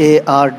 AR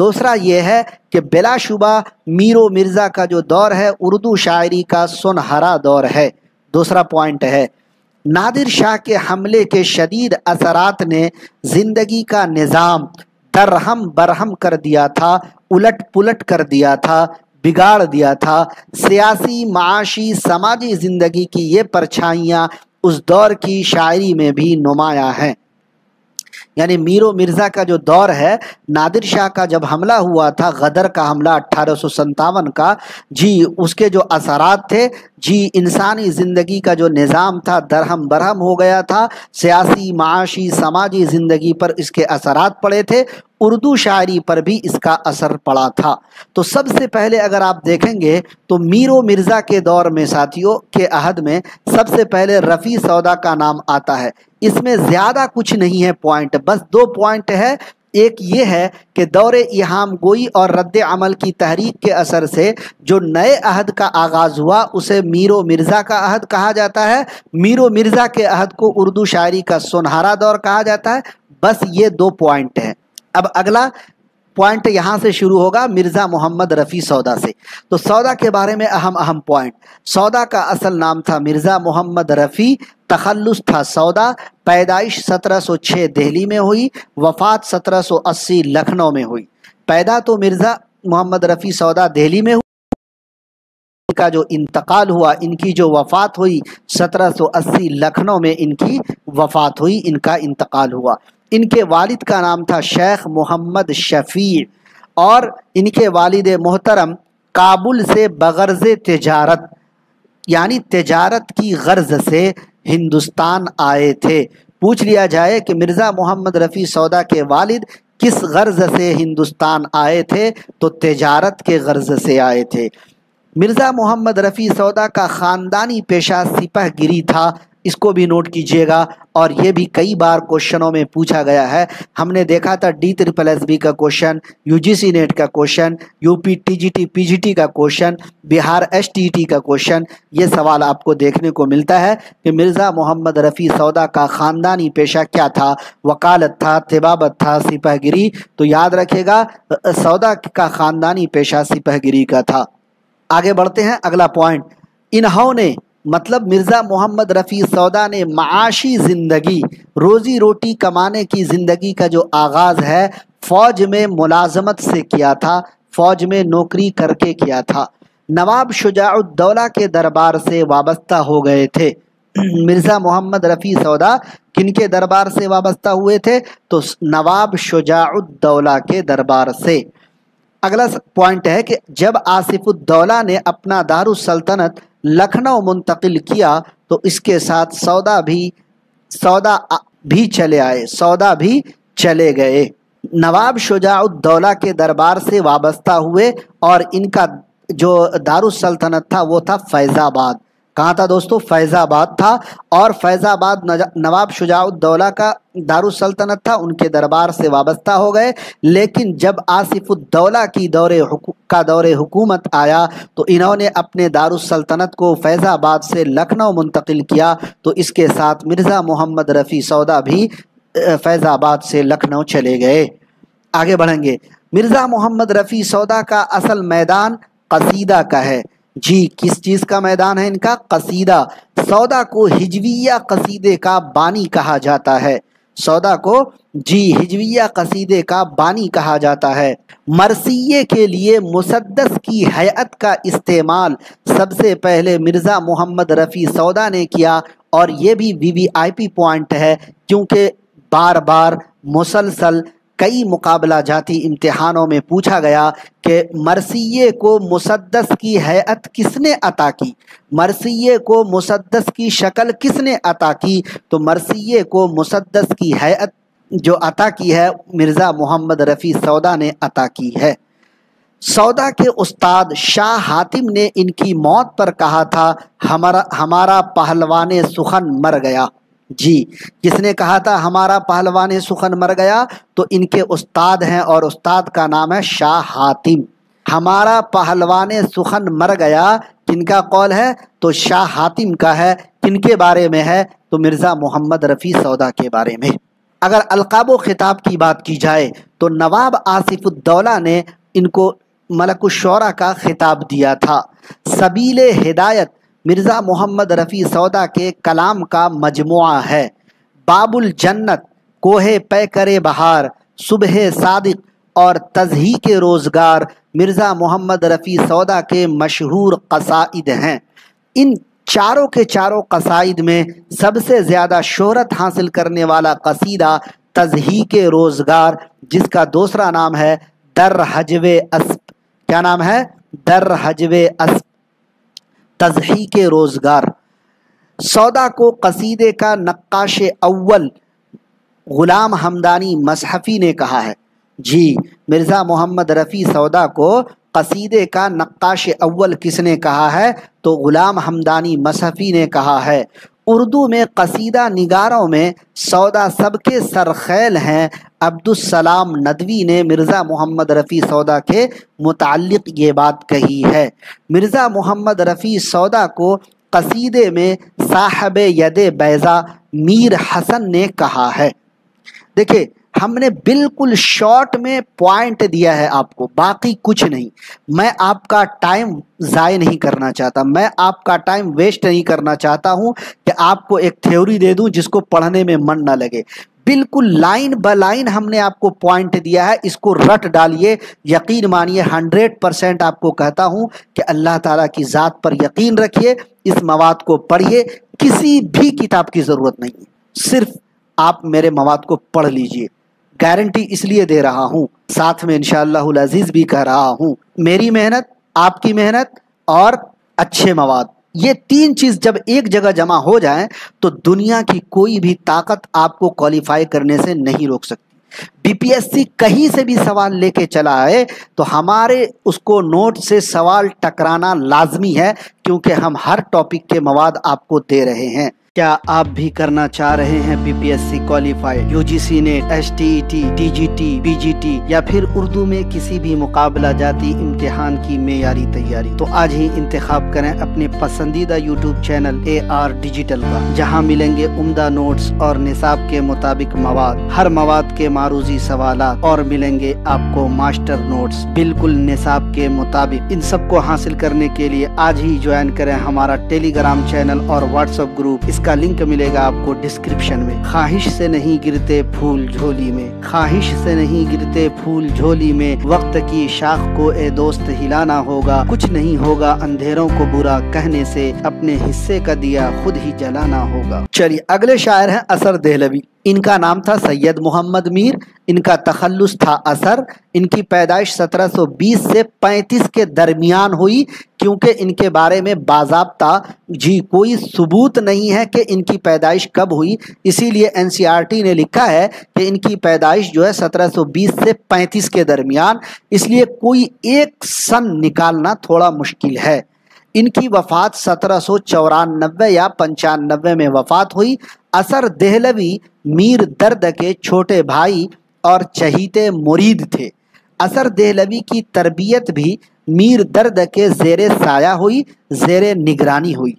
دوسرا یہ ہے کہ بلا شبہ میر و مرزا کا جو دور ہے اردو شاعری کا سنہرا دور ہے۔ دوسرا پوائنٹ ہے نادر شاہ کے حملے کے شدید اثرات نے زندگی کا نظام درہم برہم کر دیا تھا، الٹ پلٹ کر دیا تھا، بگاڑ دیا تھا۔ سیاسی، معاشی، سماجی زندگی کی یہ پرچھائیاں اس دور کی شاعری میں بھی نمایاں ہیں۔ یعنی میر و مرزا کا جو دور ہے، نادر شاہ کا جب حملہ ہوا تھا، غدر کا حملہ 1857 کا، جی اس کے جو اثرات تھے، جی انسانی زندگی کا جو نظام تھا درہم برہم ہو گیا تھا، سیاسی، معاشی، سماجی زندگی پر اس کے اثرات پڑے تھے، اردو شاعری پر بھی اس کا اثر پڑا تھا۔ تو سب سے پہلے اگر آپ دیکھیں گے تو میر و مرزا کے دور میں ساتھیوں کے عہد میں سب سے پہلے رفیع سودا کا نام آتا ہے۔ اس میں زیادہ کچھ نہیں ہے پوائنٹ، بس 2 پوائنٹ ہے۔ ایک یہ ہے کہ دور ایہام گوئی اور رد عمل کی تحریک کے اثر سے جو نئے عہد کا آغاز ہوا اسے میر و مرزا کا عہد کہا جاتا ہے۔ میر و مرزا کے عہد کو اردو شاعری کا سنہرا دور کہا جاتا ہے۔ بس یہ 2 پوائنٹ ہیں۔ اب اگلا پوائنٹ یہاں سے شروع ہوگا مرزا محمد رفیع سودا سے۔ تو سودا کے بارے میں اہم پوائنٹ، سودا کا اصل نام تھا مرزا محمد رفیع، تخلص تھا سودا، پیدائش 1706 دہلی میں ہوئی، وفات 1780 لکھنؤ میں ہوئی۔ پیدا تو مرزا محمد رفیع سودا دہلی میں ہوئی، ان کا جو انتقال ہوا، ان کی جو وفات ہوئی 1780 لکھنؤ میں ان کی وفات ہوئی، ان کا انتقال ہوا۔ ان کے والد کا نام تھا شیخ محمد شفیع، اور ان کے والد محترم کابل سے بغرض تجارت، یعنی تجارت کی غرض سے ہندوستان آئے تھے۔ پوچھ لیا جائے کہ مرزا محمد رفیع سودا کے والد کس غرض سے ہندوستان آئے تھے، تو تجارت کے غرض سے آئے تھے۔ مرزا محمد رفیع سودا کا خاندانی پیشہ سپہ گیری تھا، اس کو بھی نوٹ کیجئے گا، اور یہ بھی کئی بار کوشچنوں میں پوچھا گیا ہے۔ ہم نے دیکھا تھا DSSB کا کوشچن، UGC نیٹ کا کوشچن، UP TGT PGT کا کوشچن، بہار STT کا کوشچن، یہ سوال آپ کو دیکھنے کو ملتا ہے کہ مرزا محمد رفیع سودا کا خاندانی پیشہ کیا تھا، وکالت تھا، طبابت تھا، سپہ گیری؟ تو یاد رکھے گا سودا کا خاندانی پیشہ سپہ گیری کا تھا۔ آگے بڑھتے ہیں، اگلا پوائنٹ، انہوں نے مطلب مرزا محمد رفیع سودا نے معاشی زندگی، روزی روٹی کمانے کی زندگی کا جو آغاز ہے فوج میں ملازمت سے کیا تھا، فوج میں نوکری کر کے کیا تھا۔ نواب شجاع الدولہ کے دربار سے وابستہ ہو گئے تھے۔ مرزا محمد رفیع سودا کن کے دربار سے وابستہ ہوئے تھے؟ تو نواب شجاع الدولہ کے دربار سے۔ اگلا پوائنٹ ہے کہ جب آصف الدولہ نے اپنا دارالسلطنت لکھنؤ منتقل کیا تو اس کے ساتھ سودا بھی چلے آئے، سودا بھی چلے گئے۔ نواب شجاع الدولہ کے دربار سے وابستہ ہوئے، اور ان کا جو دارالسلطنت تھا وہ تھا فیض آباد۔ کہاں تھا دوستو؟ فیض آباد تھا، اور فیض آباد نواب شجاع الدولہ کا دارالسلطنت تھا، ان کے دربار سے وابستہ ہو گئے۔ لیکن جب آصف الدولہ کی دور حکومت آیا تو انہوں نے اپنے دارالسلطنت کو فیض آباد سے لکھنؤ منتقل کیا، تو اس کے ساتھ مرزا محمد رفیع سودا بھی فیض آباد سے لکھنؤ چلے گئے۔ آگے بڑھیں گے، مرزا محمد رفیع سودا کا اصل میدان قصیدہ کا ہے۔ جی کس چیز کا میدان ہے ان کا؟ قصیدہ۔ سودا کو ہجویہ قصیدے کا بانی کہا جاتا ہے، سودا کو جی ہجویہ قصیدے کا بانی کہا جاتا ہے۔ مرثیے کے لیے مسدس کی ہیئت کا استعمال سب سے پہلے مرزا محمد رفیع سودا نے کیا، اور یہ بھی VVIP پوائنٹ ہے، کیونکہ بار بار مسلسل کئی مقابلہ جاتی امتحانوں میں پوچھا گیا کہ مرثیے کو مسدس کی ہیئت کس نے عطا کی، مرثیے کو مسدس کی شکل کس نے عطا کی؟ تو مرثیے کو مسدس کی ہیئت جو عطا کی ہے مرزا محمد رفیع سودا نے عطا کی ہے۔ سودا کے استاد شاہ حاتم نے ان کی موت پر کہا تھا ہمارا پہلوان سخن مر گیا۔ جی کس نے کہا تھا ہمارا پہلوان سخن مر گیا؟ تو ان کے استاد ہیں، اور استاد کا نام ہے شاہ حاتم۔ ہمارا پہلوان سخن مر گیا کن کا قول ہے؟ تو شاہ حاتم کا ہے۔ کن کے بارے میں ہے؟ تو مرزا محمد رفیع سودا کے بارے میں۔ اگر القاب و خطاب کی بات کی جائے تو نواب آصف الدولہ نے ان کو ملک الشعراء کا خطاب دیا تھا۔ سبیل ہدایت مرزا محمد رفیع سودا کے کلام کا مجموعہ ہے۔ باب الجنت، کوہ پیکر بہار، صبح صادق اور تضحیق روزگار مرزا محمد رفیع سودا کے مشہور قصائد ہیں۔ ان چاروں کے چاروں قصائد میں سب سے زیادہ شہرت حاصل کرنے والا قصیدہ تضحیق روزگار، جس کا دوسرا نام ہے در حجو اسب۔ کیا نام ہے؟ در حجو اسب، تضحیق روزگار۔ سودا کو قصیدے کا نقاش اول غلام حمدانی مصحفی نے کہا ہے۔ جی، مرزا محمد رفیع سودا کو قصیدے کا نقاش اول کس نے کہا ہے؟ تو غلام حمدانی مصحفی نے کہا ہے۔ اردو میں قصیدہ نگاروں میں سودا سب کے سرخیل ہیں۔ عبدالسلام ندوی نے مرزا محمد رفیع سودا کے متعلق یہ بات کہی ہے۔ مرزا محمد رفیع سودا کو قصیدے میں صاحب ید بیضا میر حسن نے کہا ہے۔ دیکھیں، ہم نے بالکل شارٹ میں پوائنٹ دیا ہے آپ کو، باقی کچھ نہیں۔ میں آپ کا ٹائم ضائع نہیں کرنا چاہتا، میں آپ کا ٹائم ویسٹ نہیں کرنا چاہتا ہوں کہ آپ کو ایک تھیوری دے دوں جس کو پڑھنے میں من نہ لگے۔ بالکل لائن با لائن ہم نے آپ کو پوائنٹ دیا ہے، اس کو رٹ ڈالیے، یقین مانیے 100% آپ کو کہتا ہوں کہ اللہ تعالیٰ کی ذات پر یقین رکھیے، اس مواد کو پڑھیے، کسی بھی کتاب کی ضرورت نہیں، صرف آپ میرے مواد کو پڑھ لیجئے۔ گارنٹی اس لیے دے رہا ہوں، ساتھ میں انشاءاللہ العزیز بھی کہہ رہا ہوں، میری محنت، آپ کی محنت اور اچھے مواد، یہ تین چیز جب ایک جگہ جمع ہو جائیں تو دنیا کی کوئی بھی طاقت آپ کو کوالیفائی کرنے سے نہیں روک سکتی۔ بی پی ایس سی کہیں سے بھی سوال لے کے چلا آئے تو ہمارے اس کو نوٹ سے سوال ٹکرانا لازمی ہے، کیونکہ ہم ہر ٹاپک کے مواد آپ کو دے رہے ہیں۔ کیا آپ بھی کرنا چاہ رہے ہیں B P S C qualify, U G C NET, S T E T, T G T, P G T یا پھر اردو میں کسی بھی مقابلہ جاتی امتحان کی معیاری تیاری؟ تو آج ہی انتخاب کریں اپنے پسندیدہ YouTube channel A R digital کا، جہاں ملیں گے عمدہ نوٹس اور نصاب کے مطابق مواد، ہر مواد کے معروضی سوالات، اور ملیں گے آپ کو ماسٹر نوٹس بالکل نصاب کے مطابق۔ ان سب کو حاصل کرنے کے لیے آج ہی جوائن کریں ہمارا ٹیلی گرام چینل اور واٹس ایپ گروپ، اس کا لنک ملے گا آپ کو ڈسکرپشن میں۔ خواہش سے نہیں گرتے پھول جھولی میں، خواہش سے نہیں گرتے پھول جھولی میں، وقت کی شاخ کو اے دوست ہلانا ہوگا، کچھ نہیں ہوگا اندھیروں کو برا کہنے سے، اپنے حصے کا دیا خود ہی جلانا ہوگا۔ چلیے اگلے شاعر ہیں اثر دہلوی۔ ان کا نام تھا سید محمد میر، ان کا تخلص تھا اثر۔ ان کی پیدائش 1720 سے 35 کے درمیان ہوئی، کیونکہ ان کے بارے میں باضابطہ کوئی ثبوت نہیں ہے کہ ان کی پیدائش کب ہوئی، اسی لیے این سی آر ٹی نے لکھا ہے کہ ان کی پیدائش جو ہے 1720 سے 35 کے درمیان، اس لیے کوئی ایک سن نکالنا تھوڑا مشکل ہے۔ ان کی وفات 1794 یا 95 میں وفات ہوئی۔ اثر دہلوی میر درد کے چھوٹے بھائی اور چہیتے مرید تھے۔ اثر دہلوی کی تربیت بھی میر درد کے زیر سایہ ہوئی، زیر نگرانی ہوئی۔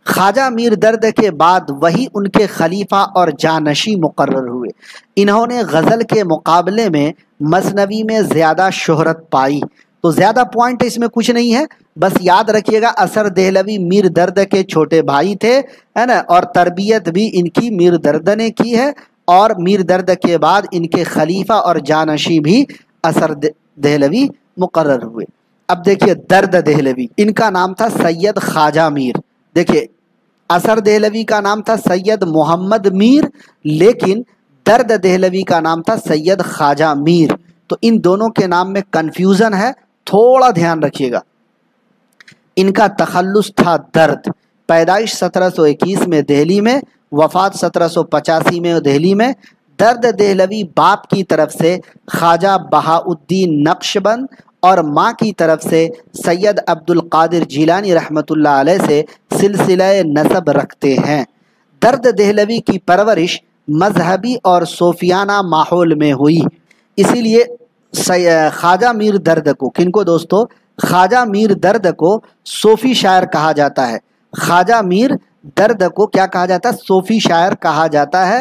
خواجہ میر درد کے بعد وہی ان کے خلیفہ اور جانشین مقرر ہوئے۔ انہوں نے غزل کے مقابلے میں مثنوی میں زیادہ شہرت پائی۔ تو زیادہ پوائنٹ اس میں کچھ نہیں ہے، بس یاد رکھیے گا اثر دہلوی میر درد کے چھوٹے بھائی تھے، ہے نا، اور تربیت بھی ان کی میر درد نے کی ہے، اور میر درد کے بعد ان کے خلیفہ اور جانشین بھی اثر دہلوی مقرر ہوئے۔ اب دیکھیے درد دہلوی، ان کا نام تھا سید خواجہ میر۔ دیکھیے اثر دہلوی کا نام تھا سید محمد میر، لیکن درد دہلوی کا نام تھا سید خواجہ میر۔ تو ان دونوں کے نام میں کنفیوژن ہے، تھوڑا دھیان رکھیے گا۔ ان کا تخلص تھا درد۔ پیدائش 1721 میں دہلی میں، وفات 1785 میں دہلی میں۔ درد دہلوی باپ کی طرف سے خواجہ بہاؤالدین نقشبند اور ماں کی طرف سے سید عبد القادر جیلانی رحمۃ اللہ علیہ سے سلسلہ نسب رکھتے ہیں۔ درد دہلوی کی پرورش مذہبی اور صوفیانہ ماحول میں ہوئی، اسی لیے خواجہ میر درد کو، کن کو دوستو؟ خواجہ میر درد کو صوفی شاعر کہا جاتا ہے۔ خواجہ میر درد کو کیا کہا جاتا ہے؟ صوفی شاعر کہا جاتا ہے۔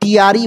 TRE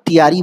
TRE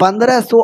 1500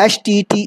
HTT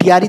TRE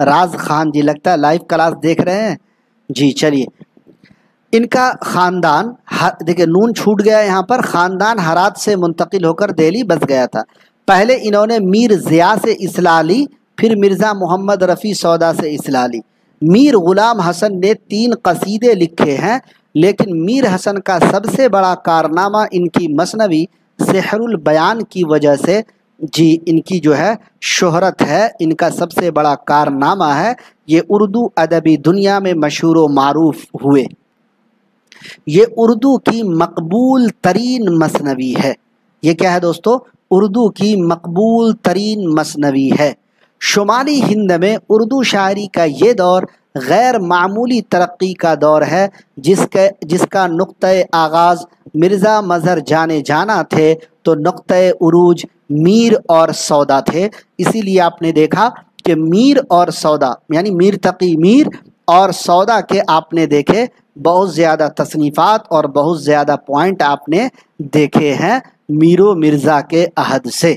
راز خان جی، لگتا ہے لائیو کلاس دیکھ رہے ہیں جی. چلیے، ان کا خاندان دیکھیں نون چھوٹ گیا یہاں پر، خاندان ہرات سے منتقل ہو کر دہلی بس گیا تھا. پہلے انہوں نے میر ضیاء سے اصلاح لی، پھر مرزا محمد رفیع سودا سے اصلاح لی. میر غلام حسن نے 3 قصیدے لکھے ہیں، لیکن میر حسن کا سب سے بڑا کارنامہ ان کی مثنوی سحر البیان کی وجہ سے جی ان کی جو ہے شہرت ہے، ان کا سب سے بڑا کارنامہ ہے. یہ اردو ادبی دنیا میں مشہور و معروف ہوئے. یہ اردو کی مقبول ترین مثنوی ہے. یہ کیا ہے دوستو؟ اردو کی مقبول ترین مثنوی ہے. شمالی ہند میں اردو شاعری کا یہ دور غیر معمولی ترقی کا دور ہے، جس کا نقطۂ آغاز مرزا مظہر جانے جانا تھے تو نقطۂ عروج میر اور سودا تھے. اسی لیے آپ نے دیکھا کہ میر اور سودا یعنی میر تقی میر اور سودا کے آپ نے دیکھے بہت زیادہ تصنیفات اور بہت زیادہ پوائنٹ آپ نے دیکھے ہیں میر و مرزا کے عہد سے.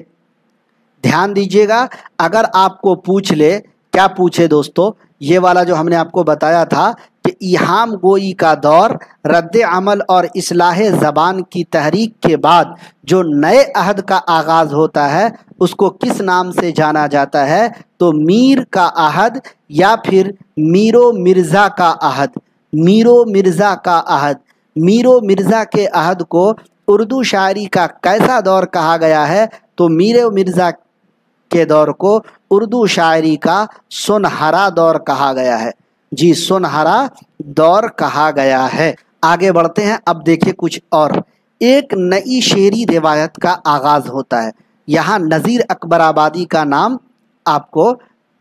دھیان دیجئے گا، اگر آپ کو پوچھ لے، کیا پوچھے دوستو، یہ والا جو ہم نے آپ کو بتایا تھا کہ ایہام گوئی کا دور، رد عمل اور اصلاح زبان کی تحریک کے بعد جو نئے عہد کا آغاز ہوتا ہے اس کو کس نام سے جانا جاتا ہے؟ تو میر کا عہد یا پھر میر و مرزا کا عہد. میر و مرزا کا عہد. میر و مرزا کے عہد کو اردو شاعری کا کیسا دور کہا گیا ہے؟ تو میر و مرزا کے دور کو اردو شاعری کا سنہرا دور کہا گیا ہے. جی سنہرا دور کہا گیا ہے. آگے بڑھتے ہیں. اب دیکھیں کچھ اور. ایک نئی شعری روایت کا آغاز ہوتا ہے. یہاں نذیر اکبر آبادی کا نام آپ کو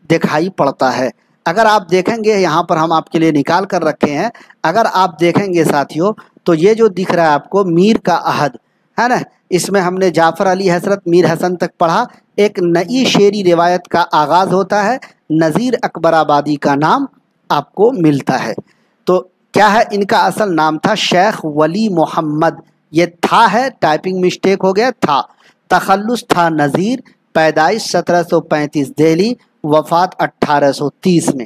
دکھائی پڑتا ہے. اگر آپ دیکھیں گے یہاں پر ہم آپ کے لیے نکال کر رکھے ہیں، اگر آپ دیکھیں گے ساتھیوں تو یہ جو دکھ رہا ہے آپ کو میر کا عہد ہے نا، اس میں ہم نے جعفر علی حضرت میر حسن تک پڑھا. ایک نئی شعری روایت کا آغاز ہوتا ہے، نذیر اکبر آبادی کا نام آپ کو ملتا ہے. تو کیا ہے؟ ان کا اصل نام تھا شیخ ولی محمد. یہ تھا ہے، ٹائپنگ مسٹیک ہو گیا تھا. تخلص تھا نذیر. پیدائش 1735 دہلی، وفات 1830 میں.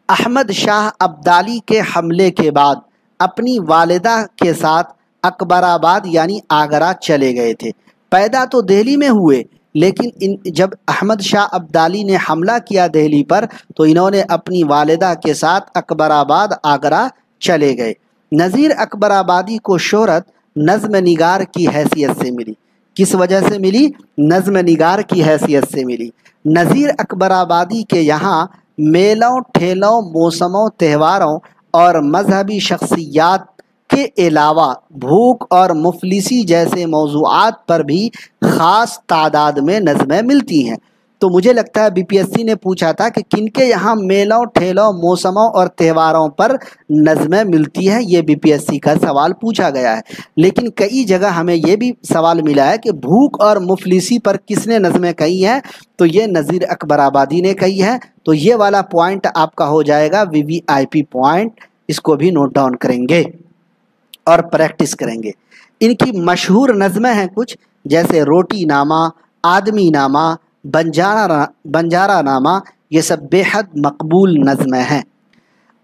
احمد شاہ ابدالی کے حملے کے بعد اپنی والدہ کے ساتھ اکبر آباد یعنی آگرہ چلے گئے تھے. پیدا تو دہلی میں ہوئے، لیکن جب احمد شاہ ابدالی نے حملہ کیا دہلی پر تو انہوں نے اپنی والدہ کے ساتھ اکبر آباد آگرہ چلے گئے. نذیر اکبر آبادی کو شہرت نظم نگار کی حیثیت سے ملی. کس وجہ سے ملی؟ نظم نگار کی حیثیت سے ملی. نذیر اکبر آبادی کے یہاں میلوں ٹھیلوں موسموں تہواروں اور مذہبی شخصیات کے علاوہ بھوک اور مفلسی جیسے موضوعات پر بھی خاص تعداد میں نظمیں ملتی ہیں. تو مجھے لگتا ہے بی پی ایس سی نے پوچھا تھا کہ کن کے یہاں میلوں ٹھیلوں موسموں اور تہواروں پر نظمیں ملتی ہیں. یہ بی پی ایس سی کا سوال پوچھا گیا ہے. لیکن کئی جگہ ہمیں یہ بھی سوال ملا ہے کہ بھوک اور مفلسی پر کس نے نظمیں کہی ہیں؟ تو یہ نذیر اکبر آبادی نے کہی ہے. تو یہ والا پوائنٹ آپ کا ہو جائے گا وی وی آئی پی پوائنٹ. اس کو بھی نوٹ ڈاؤن کریں گے اور پریکٹس کریں گے. ان کی مشہور نظمیں ہیں کچھ، جیسے روٹی نامہ، آدمی نامہ، بنجارہ نامہ. یہ سب بے حد مقبول نظمیں ہیں.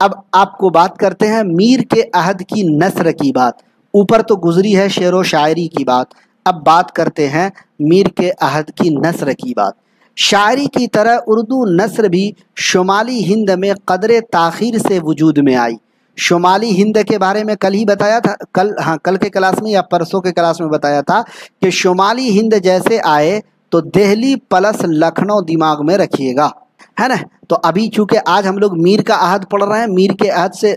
اب آپ کو بات کرتے ہیں میر کے عہد کی نثر کی بات. اوپر تو گزری ہے شعر و شاعری کی بات، اب بات کرتے ہیں میر کے عہد کی نثر کی بات. شاعری کی طرح اردو نثر بھی شمالی ہند میں قدر تاخیر سے وجود میں آئی. شمالی ہند کے بارے میں کل ہی بتایا تھا، کل کے کلاس میں یا پرسوں کے کلاس میں بتایا تھا کہ شمالی ہند جیسے آئے تو دہلی پلس لکھنؤ دماغ میں رکھیے گا، ہے نا. تو ابھی چونکہ آج ہم لوگ میر کا عہد پڑھ رہے ہیں، میر کے عہد سے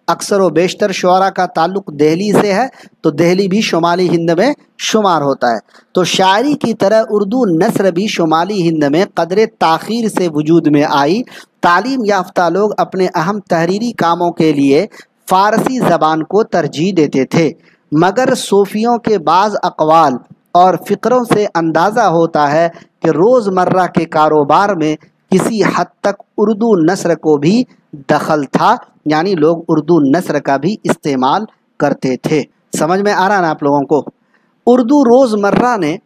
اکثر و بیشتر شعراء کا تعلق دہلی سے ہے، تو دہلی بھی شمالی ہند میں شمار ہوتا ہے. تو شاعری کی طرح اردو نثر بھی شمالی ہند میں قدر تاخیر سے وجود میں آئی. تعلیم یافتہ لوگ اپنے اہم تحریری کاموں کے لیے فارسی زبان کو ترجیح دیتے تھے، مگر صوفیوں کے بعض اقوال اور فقروں سے اندازہ ہوتا ہے کہ روزمرہ کے کاروبار میں کسی حد تک اردو نثر کو بھی دخل تھا، یعنی لوگ اردو نثر کا بھی استعمال کرتے تھے. سمجھ میں آ رہا نا آپ لوگوں کو؟ اردو روزمرہ نے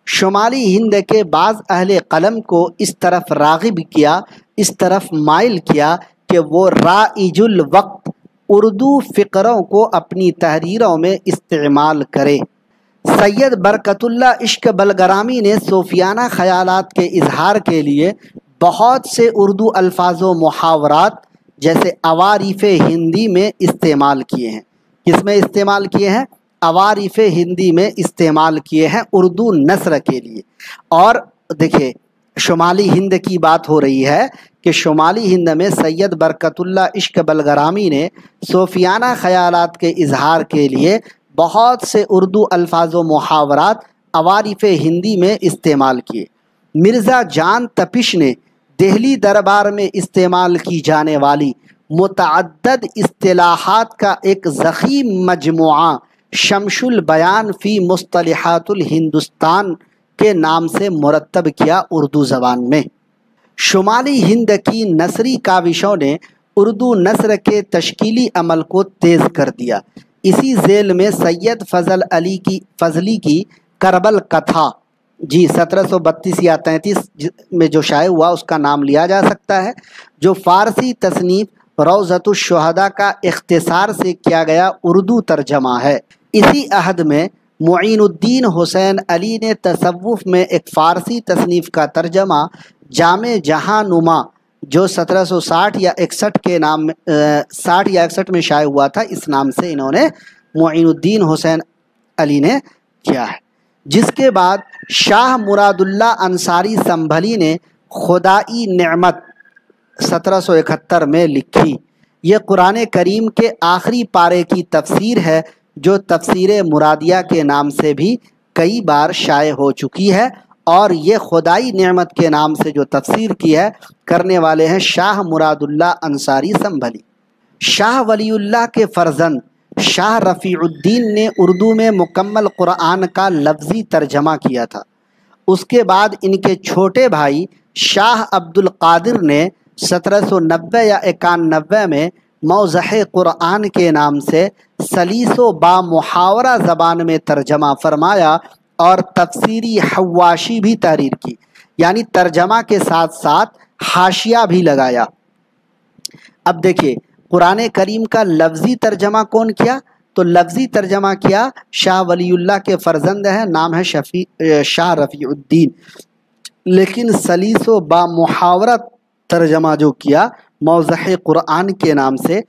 شمالی ہند کے بعض اہل قلم کو اس طرف راغب کیا اس طرف مائل کیا کہ وہ رائج الوقت اردو فقروں کو اپنی تحریروں میں استعمال کرے۔ سید برکت اللہ عشق بلگرامی نے صوفیانہ خیالات کے اظہار کے لیے بہت سے اردو الفاظ و محاورات جیسے عوارف ہندی میں استعمال کیے ہیں۔ کس میں استعمال کیے ہیں؟ عوارف ہندی میں استعمال کیے ہیں اردو نثر کے لیے۔ اور دیکھیے شمالی ہند کی بات ہو رہی ہے کہ شمالی ہند میں سید برکت اللہ عشق بلگرامی نے صوفیانہ خیالات کے اظہار کے لیے بہت سے اردو الفاظ و محاورات عوارف ہندی میں استعمال کیے۔ مرزا جان تپش نے دہلی دربار میں استعمال کی جانے والی متعدد اصطلاحات کا ایک ضخیم مجموعہ شمس البیان فی مصطلحات الہندوستان کے نام سے مرتب کیا اردو زبان میں۔ شمالی ہند کی نثری کاوشوں نے اردو نثر کے تشکیلی عمل کو تیز کر دیا۔ اسی ذیل میں سید فضلی کی کربل کتھا 1732 یا 33 میں جو شائع ہوا اس کا نام لیا جا سکتا ہے، جو فارسی تصنیف روضۃ الشہداء کا اختصار سے کیا گیا اردو ترجمہ ہے۔ اسی عہد میں معین الدین حسین علی نے تصوف میں ایک فارسی تصنیف کا ترجمہ جامع جہاں نما جو 1760 یا 61 کے نام 60 یا 61 میں شائع ہوا تھا، اس نام سے انہوں نے معین الدین حسین علی نے کیا ہے۔ جس کے بعد شاہ مراد اللہ انصاری سنبھلی نے خدائی نعمت 1771 میں لکھی۔ یہ قرآن کریم کے آخری پارے کی تفسیر ہے جو تفسیر مرادیہ کے نام سے بھی کئی بار شائع ہو چکی ہے، اور یہ خدائی نعمت کے نام سے جو تفسیر کی ہے کرنے والے ہیں شاہ مراد اللہ انصاری سنبھلی۔ شاہ ولی اللہ کے فرزند شاہ رفیع الدین نے اردو میں مکمل قرآن کا لفظی ترجمہ کیا تھا۔ اس کے بعد ان کے چھوٹے بھائی شاہ عبد القادر نے 1790 یا 91 میں موضح قرآن کے نام سے سلیس و با محاورہ زبان میں ترجمہ فرمایا اور تفسیری حواشی بھی تحریر کی، یعنی ترجمہ کے ساتھ ساتھ حاشیہ بھی لگایا۔ اب دیکھیے قرآن کریم کا لفظی ترجمہ کون کیا؟ تو لفظی ترجمہ کیا شاہ ولی اللہ کے فرزند ہیں، نام ہے شاہ رفیع الدین، لیکن سلیس و با محاورہ ترجمہ جو کیا موضح قرآن کے نام سے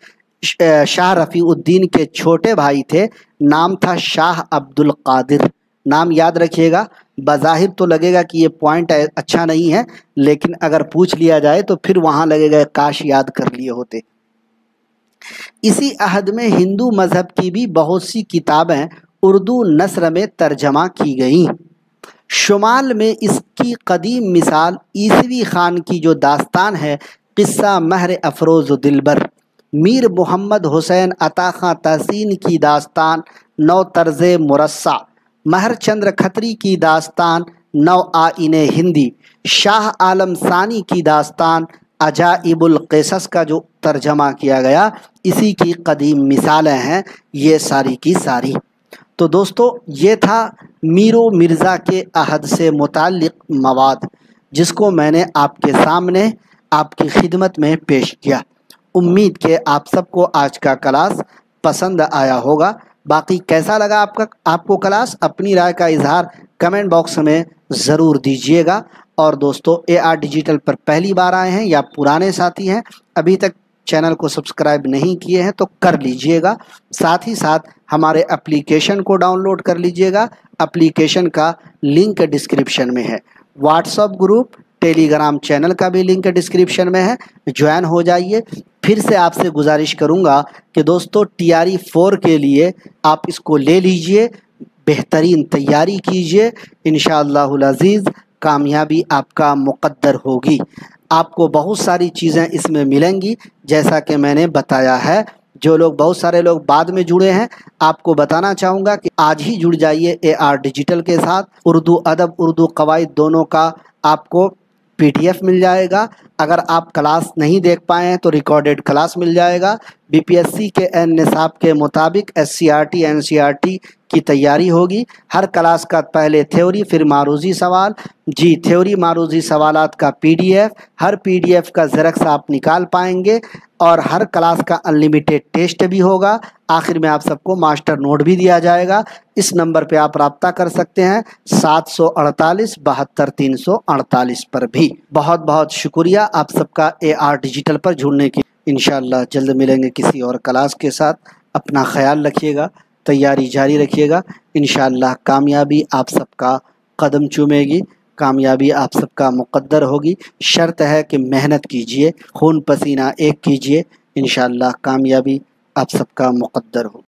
شاہ رفیع الدین کے چھوٹے بھائی تھے، نام تھا شاہ عبد القادر۔ نام یاد رکھیے گا، بظاہر تو لگے گا کہ یہ پوائنٹ اچھا نہیں ہے، لیکن اگر پوچھ لیا جائے تو پھر وہاں لگے گا کاش یاد کر لیے ہوتے۔ اسی عہد میں ہندو مذہب کی بھی بہت سی کتابیں اردو نثر میں ترجمہ کی گئیں۔ شمال میں اس کی قدیم مثال عیسوی خان کی جو داستان ہے قصہ مہر افروز و دلبر، میر محمد حسین عطا خاں تحسین کی داستان نو طرز مرصع، مہر چندر کھتری کی داستان نو آئین ہندی، شاہ عالم ثانی کی داستان عجائب القصص کا جو ترجمہ کیا گیا، اسی کی قدیم مثالیں ہیں یہ ساری کی ساری۔ تو دوستو یہ تھا میر و مرزا کے عہد سے متعلق مواد، جس کو میں نے آپ کے سامنے آپ کی خدمت میں پیش کیا۔ امید کہ آپ سب کو آج کا کلاس پسند آیا ہوگا۔ باقی کیسا لگا آپ کو کلاس، اپنی رائے کا اظہار کمنٹ باکس میں ضرور دیجیے گا۔ اور دوستو AR ڈیجیٹل پر پہلی بار آئے ہیں یا پرانے ساتھی ہیں، ابھی تک چینل کو سبسکرائب نہیں کیے ہیں تو کر لیجئے گا۔ ساتھ ہی ساتھ ہمارے اپلیکیشن کو ڈاؤن لوڈ کر لیجئے گا۔ اپلیکیشن کا لنک ڈسکرپشن میں ہے۔ واٹس ایپ گروپ، ٹیلی گرام چینل کا بھی لنک ڈسکرپشن میں ہے، جوائن ہو جائیے۔ پھر سے آپ سے گزارش کروں گا کہ دوستو TRE 4 کے لیے آپ اس کو لے لیجئے، بہترین تیاری کیجئے، انشاءاللہ العزیز کامیابی آپ کا مقدر ہوگی۔ آپ کو بہت ساری چیزیں اس میں ملیں گی جیسا کہ میں نے بتایا ہے۔ جو لوگ بہت سارے لوگ بعد میں جڑے ہیں، آپ کو بتانا چاہوں گا کہ آج ہی جڑ جائیے AR ڈیجیٹل کے ساتھ۔ اردو ادب، اردو قواعد دونوں کا آپ کو PDF مل جائے گا۔ اگر آپ کلاس نہیں دیکھ پائے ہیں تو ریکارڈڈ کلاس مل جائے گا۔ BPSC کے نصاب کے مطابق SCRT NCRT کی تیاری ہوگی۔ ہر کلاس کا پہلے تھیوری پھر معروضی سوال، جی تھیوری معروضی سوالات کا PDF، ہر PDF کا زیرکس آپ نکال پائیں گے، اور ہر کلاس کا انلمیٹیڈ ٹیسٹ بھی ہوگا۔ آخر میں آپ سب کو ماسٹر نوٹ بھی دیا جائے گا۔ اس نمبر پہ آپ رابطہ کر سکتے ہیں 748 72 348 پر بھی۔ بہت بہت شکریہ آپ سب کا AR ڈیجیٹل پر جڑنے کی۔ انشاءاللہ جلد ملیں گے کسی اور کلاس کے ساتھ۔ اپنا خیال رکھیے گا، تیاری جاری رکھیے گا، انشاءاللہ کامیابی آپ سب کا قدم چومے گی، کامیابی آپ سب کا مقدر ہوگی۔ شرط ہے کہ محنت کیجئے، خون پسینہ ایک کیجئے، انشاءاللہ کامیابی آپ سب کا مقدر ہوگی۔